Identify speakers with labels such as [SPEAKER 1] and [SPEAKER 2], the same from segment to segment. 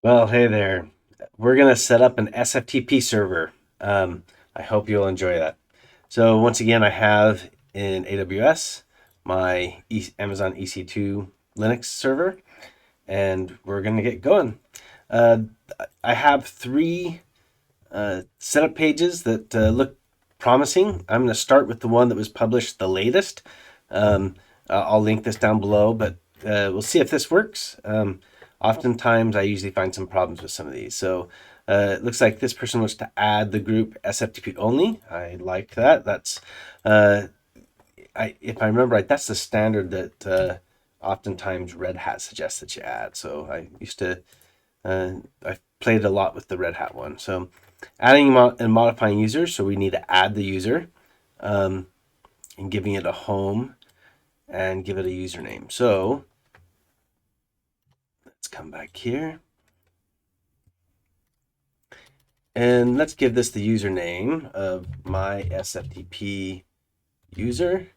[SPEAKER 1] Well, hey there. We're going to set up an SFTP server. I hope you'll enjoy that. So once again, I have in AWS my Amazon EC2 Linux server, and we're going to get going. Uh, I have three setup pages that look promising. I'm going to start with the one that was published the latest. I'll link this down below, but we'll see if this works. Oftentimes, I usually find some problems with some of these. So it looks like this person wants to add the group sftp only. I like that. That's if I remember right, that's the standard that oftentimes Red Hat suggests that you add. So I used to I played a lot with the Red Hat one. So adding and modifying users. So we need to add the user and giving it a home and give it a username. So let's come back here. And let's give this the username of my SFTP user.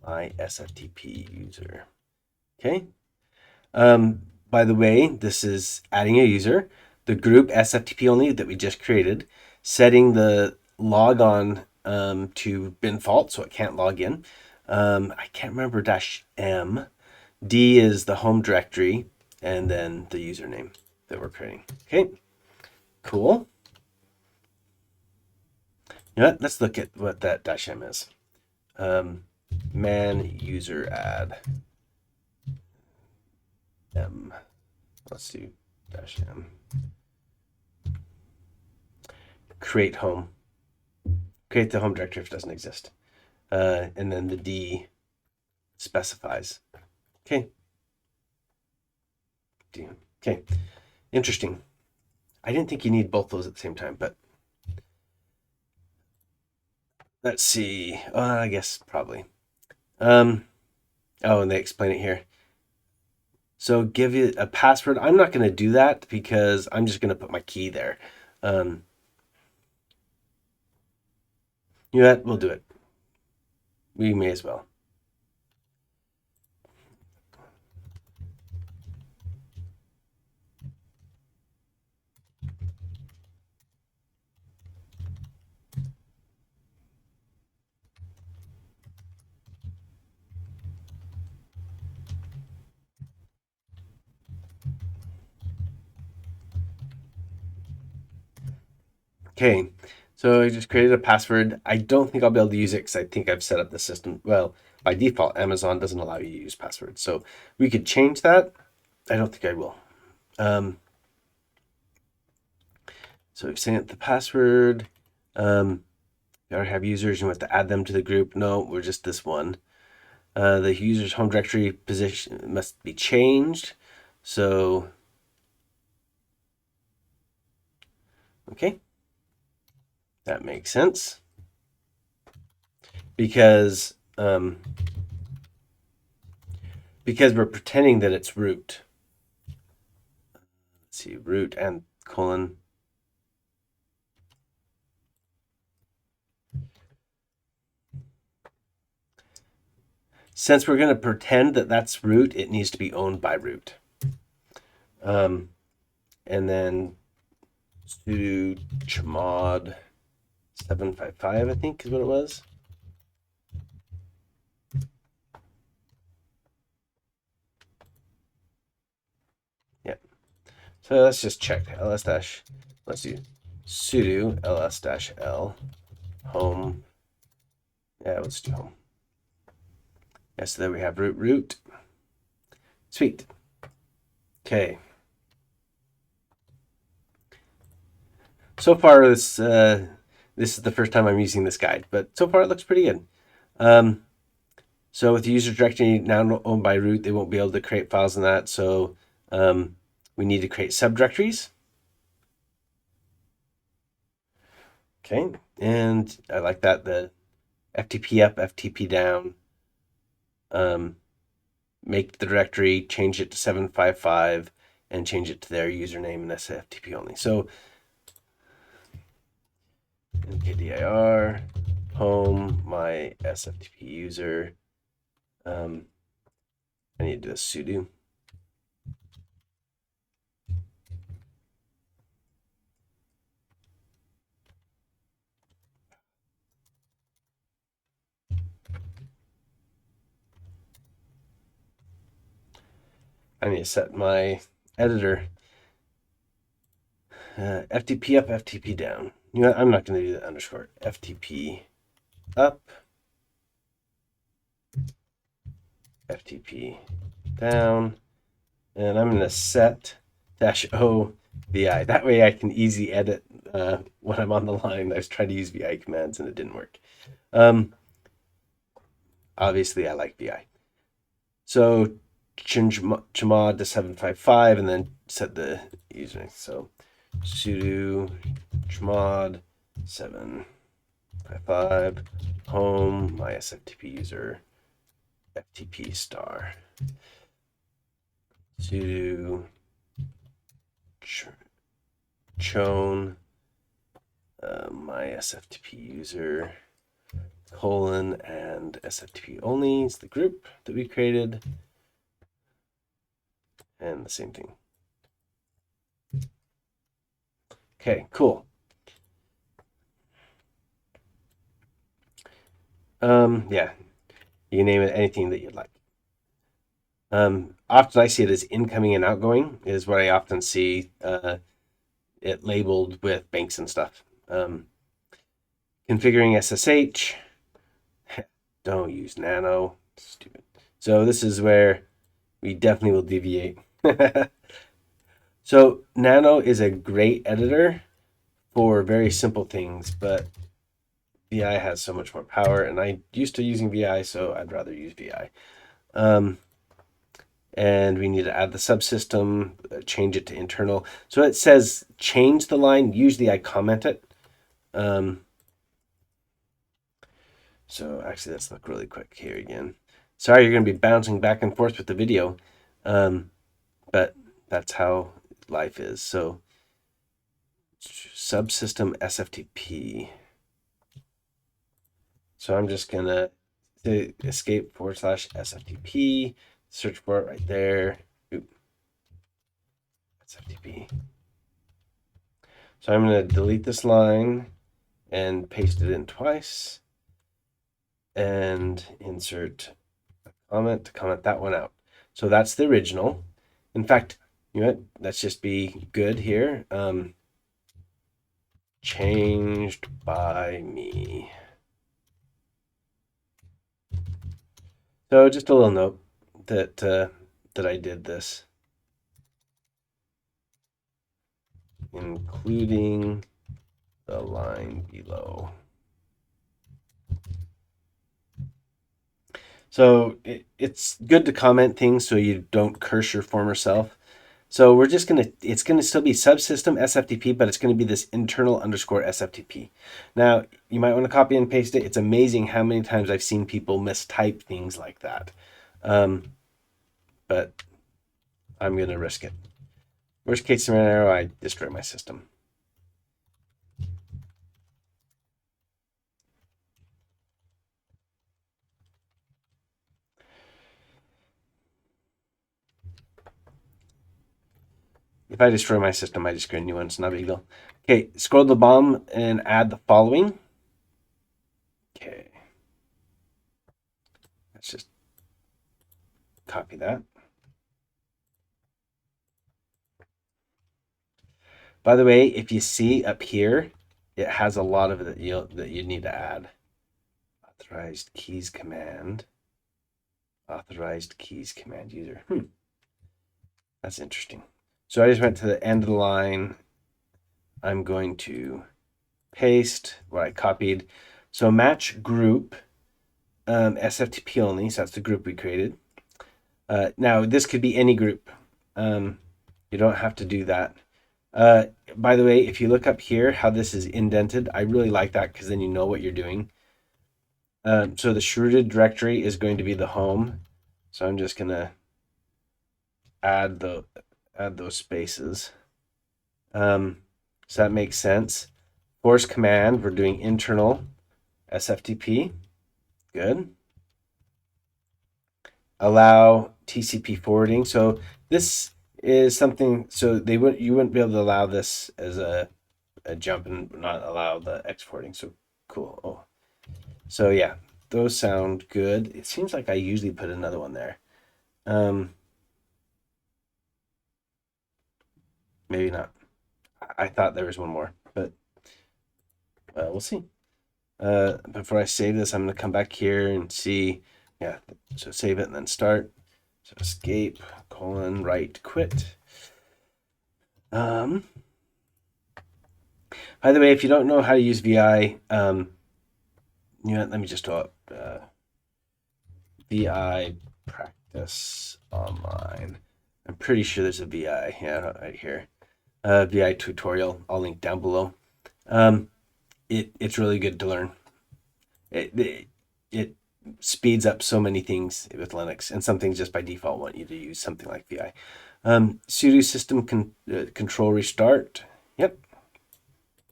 [SPEAKER 1] My SFTP user. Okay. By the way, this is adding a user, the group SFTP only that we just created, setting the logon to bin fault so it can't log in. I can't remember -m. D is the home directory, and then the username that we're creating. Okay, cool. You know what? Let's look at what that -m is. Man useradd m. Let's do -m. Create home. Create the home directory if it doesn't exist. And then the D specifies. Okay. D. Okay. Interesting. I didn't think you need both those at the same time, but let's see. I guess probably. Oh, and they explain it here. So give it a password. I'm not going to do that because I'm just going to put my key there. You know what? We'll do it. We may as well. Okay, so I just created a password. I don't think I'll be able to use it because I think I've set up the system. Well, by default, Amazon doesn't allow you to use passwords. So we could change that. I don't think I will. So we've set the password. You already have users. You want to add them to the group. No, we're just this one. The user's home directory position must be changed. So, okay. That makes sense. Because we're pretending that it's root. Let's see, root and colon. Since we're going to pretend that that's root, it needs to be owned by root. And then sudo chmod 755, I think is what it was. Yeah. So let's just check ls dash. Let's do sudo ls dash l home. Yeah, let's do home. Yeah, so there we have root. Sweet. Okay. So far, this is the first time I'm using this guide, but so far it looks pretty good. So with the user directory now owned by root, they won't be able to create files in that. So we need to create subdirectories. Okay, and I like that, the ftpup, ftpdown, make the directory, change it to 755, and change it to their username and SFTP only. So mkdir, home, my SFTP user. I need to do a sudo. I need to set my editor FTP up, FTP down. You know, I'm not going to do the underscore. FTP up, FTP down, and I'm going to set -o VI. That way I can easily edit when I'm on the line. I was trying to use VI commands and it didn't work. Obviously, I like VI. So change chmod to 755 and then set the username. So sudo chmod 755 home my sftpuser ftp star sudo chown my sftpuser colon and sftponly is the group that we created, and the same thing. Okay, cool. Yeah, you can name it anything that you'd like. Often I see it as incoming and outgoing is what I often see it labeled with banks and stuff. Configuring SSH. Don't use nano. Stupid. So this is where we definitely will deviate. So nano is a great editor for very simple things, but VI has so much more power, and I used to using VI, so I'd rather use VI. And we need to add the subsystem, change it to internal. So it says change the line. Usually I comment it. So actually, let's look really quick here again. Sorry, you're going to be bouncing back and forth with the video, but that's how life is. So subsystem SFTP. So I'm just going to escape / SFTP, search for it right there. Oop. SFTP. So I'm going to delete this line and paste it in twice and insert a comment to comment that one out. So that's the original. In fact, you know what? Let's just be good here. Changed by me. So just a little note that that I did this, including the line below. So it's good to comment things so you don't curse your former self. So we're just it's gonna still be subsystem SFTP, but it's gonna be this internal underscore SFTP. Now you might want to copy and paste it. It's amazing how many times I've seen people mistype things like that. But I'm gonna risk it. Worst case scenario, I destroy my system. If I destroy my system, I just create a new one. It's not a big deal. Okay, scroll to the bottom and add the following. Okay. Let's just copy that. By the way, if you see up here, it has a lot of it that you need to add. Authorized keys command. Authorized keys command user. That's interesting. So I just went to the end of the line. I'm going to paste what I copied. So match group SFTP only. So that's the group we created. Now this could be any group. You don't have to do that. By the way, if you look up here how this is indented, I really like that because then you know what you're doing. So the shrewded directory is going to be the home. So I'm just gonna add those spaces. So that makes sense. Force command, we're doing internal SFTP. Good. Allow TCP forwarding. So this is something, so you wouldn't be able to allow this as a jump and not allow the exporting. So cool. Oh, so yeah, those sound good. It seems like I usually put another one there. maybe not. I thought there was one more, but we'll see. Before I save this, I'm going to come back here and see. Yeah, so save it and then start. So escape, right, quit. By the way, if you don't know how to use VI, let me just throw up VI practice online. I'm pretty sure there's a VI, right here. VI tutorial. I'll link down below. It's really good to learn. It speeds up so many things with Linux, and some things just by default want you to use something like VI. Sudo system control restart. Yep,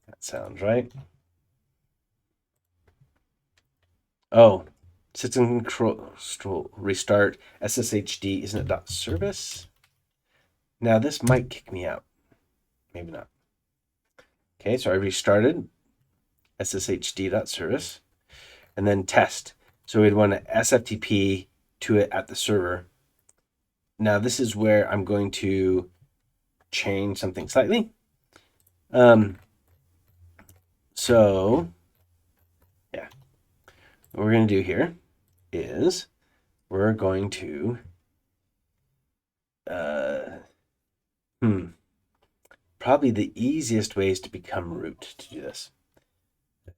[SPEAKER 1] that sounds right. Oh, system control restart sshd, isn't it .service? Now this might kick me out. Maybe not. Okay, so I restarted sshd.service and then test. So we'd want to sftp to it at the server. Now this is where I'm going to change something slightly. So yeah, what we're going to do here is we're going to probably the easiest ways to become root to do this.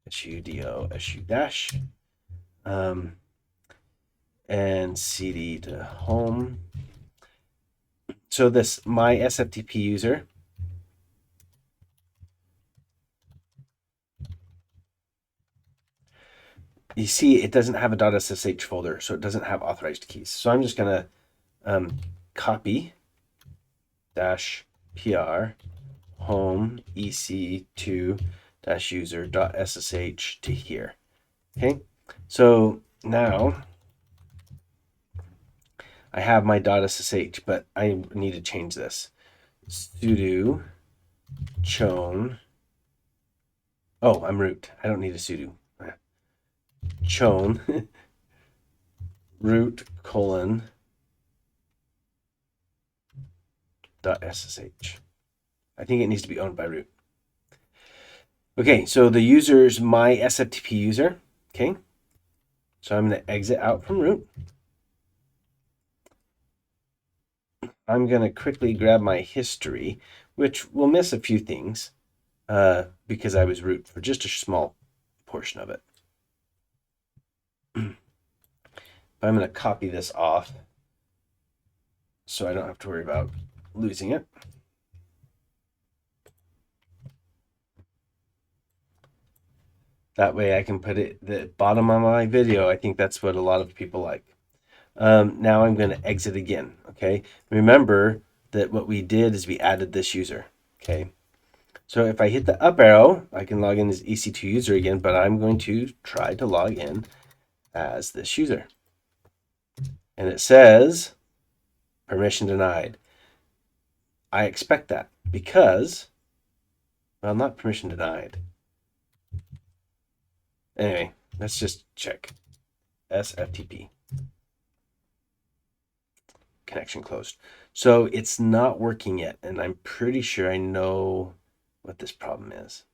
[SPEAKER 1] sudo su dash and cd to home. So this my sftp user, you see it doesn't have a .ssh folder, so it doesn't have authorized keys. So I'm just going to copy -pr home ec2 -user.ssh to here. Okay, so now I have my .ssh, but I need to change this. Sudo chown. Oh, I'm root. I don't need a sudo. Chown root : .ssh. I think it needs to be owned by root. Okay, so the user is my sftp user. Okay, so I'm going to exit out from root. I'm going to quickly grab my history, which will miss a few things because I was root for just a small portion of it. But I'm going to copy this off so I don't have to worry about losing it. That way I can put it at the bottom of my video. I think that's what a lot of people like. Now I'm going to exit again. Okay, remember that what we did is we added this user. Okay, so if I hit the up arrow, I can log in as EC2 user again, but I'm going to try to log in as this user. And it says permission denied. I expect that because, well, not permission denied. Anyway, let's just check. SFTP. Connection closed. So it's not working yet, and I'm pretty sure I know what this problem is.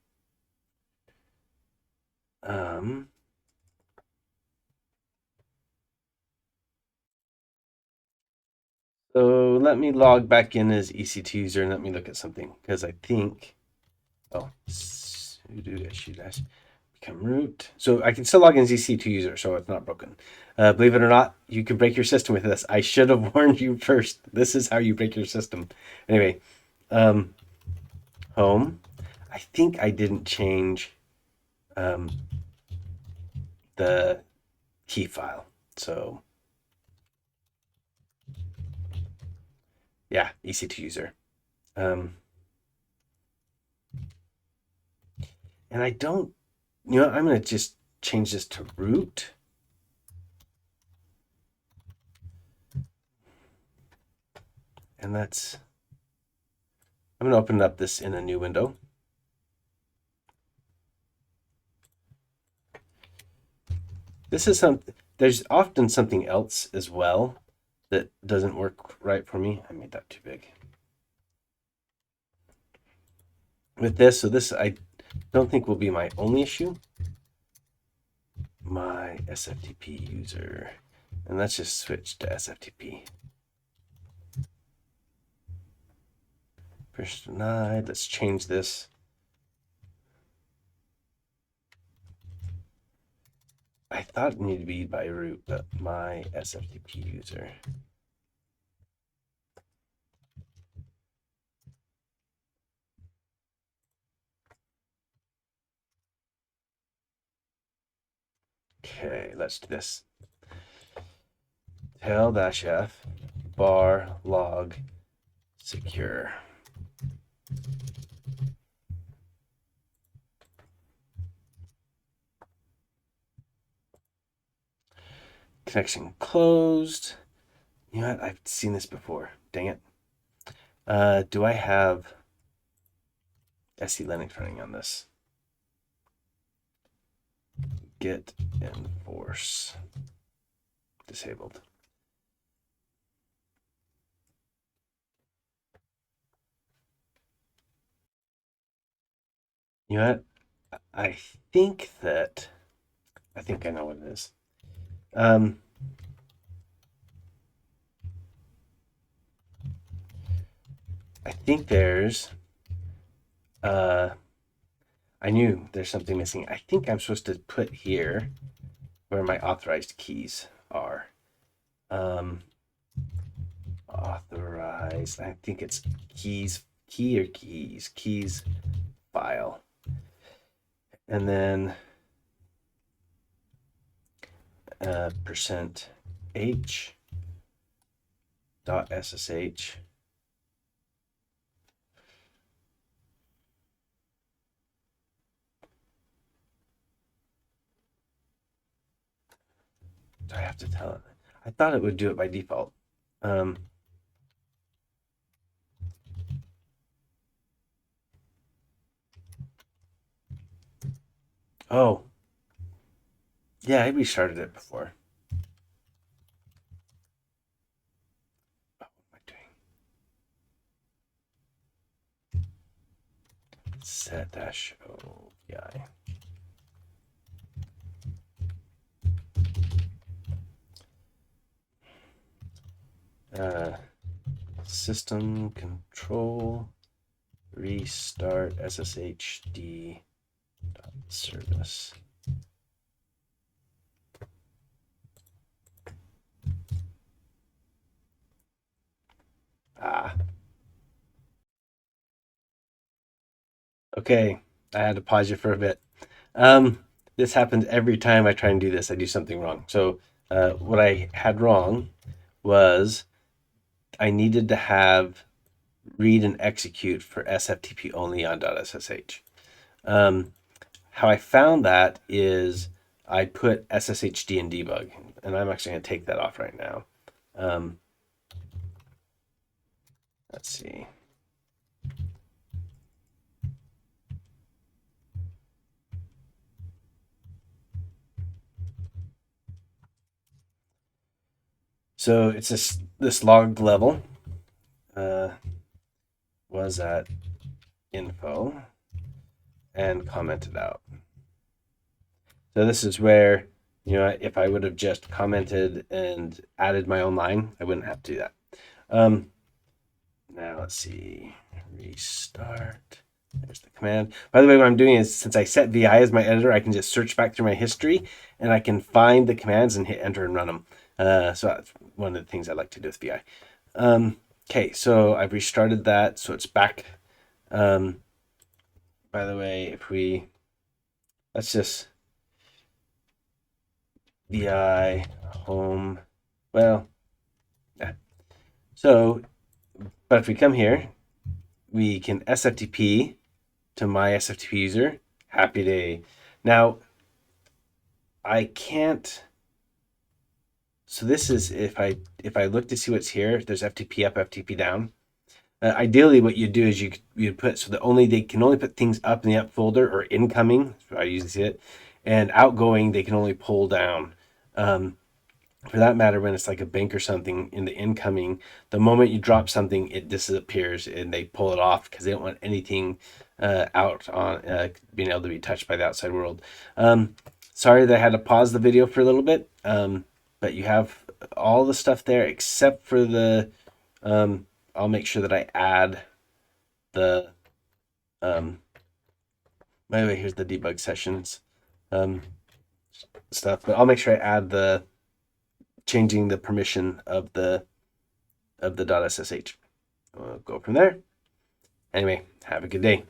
[SPEAKER 1] So let me log back in as EC2 user and let me look at something, because I think, sudo su dash become root. So I can still log in as EC2 user, so it's not broken. Believe it or not, you can break your system with this. I should have warned you first. This is how you break your system. Anyway, home. I think I didn't change the key file. So yeah, EC2 user. And I don't, I'm going to just change this to root. And that's, I'm going to open up this in a new window. This is there's often something else as well that doesn't work right for me. I made that too big. with this. So this I don't think will be my only issue. My sftp user, and let's just switch to sftp. Permission denied. Let's change this. I thought it needed to be by root, but my sftp user. Okay, let's do this. Tail-f bar log secure. Connection closed. You know what? I've seen this before. Dang it. Do I have SC Linux running on this? Git enforce disabled. You know what? I think I know what it is. I think there's I knew there's something missing. I think I'm supposed to put here where my authorized keys are. Authorized, I think it's keys file. And then %h dot ssh. Do I have to tell it? I thought it would do it by default. Oh, yeah, I restarted it before. Oh, what am I doing? Set-ovi. System control restart sshd.service. Okay, I had to pause you for a bit. This happens every time I try and do this. I do something wrong. So what I had wrong was I needed to have read and execute for sftp only on .ssh. How I found that is I put sshd in debug, and I'm actually going to take that off right now. Let's see. So it's this logged level was at info and commented out. So this is where, you know, if I would have just commented and added my own line, I wouldn't have to do that. Now let's see, restart. There's the command. By the way, what I'm doing is, since I set VI as my editor, I can just search back through my history and I can find the commands and hit enter and run them. So that's one of the things I like to do with VI. Okay, so I've restarted that, so it's back. By the way, let's just VI home. Well, yeah. So, but if we come here, we can SFTP to my SFTP user. Happy day. Now, I can't. So this is if I look to see what's here. There's FTP up, FTP down. Ideally, what you do is you put so that they can only put things up in the up folder or incoming. That's how I usually see it, and outgoing they can only pull down. for that matter, when it's like a bank or something in the incoming, the moment you drop something, it disappears and they pull it off because they don't want anything out on being able to be touched by the outside world. Sorry that I had to pause the video for a little bit, but you have all the stuff there except for the, I'll make sure that I add the, by the way, here's the debug sessions stuff, but I'll make sure I add the changing the permission of the .ssh. We'll go from there. Anyway, have a good day.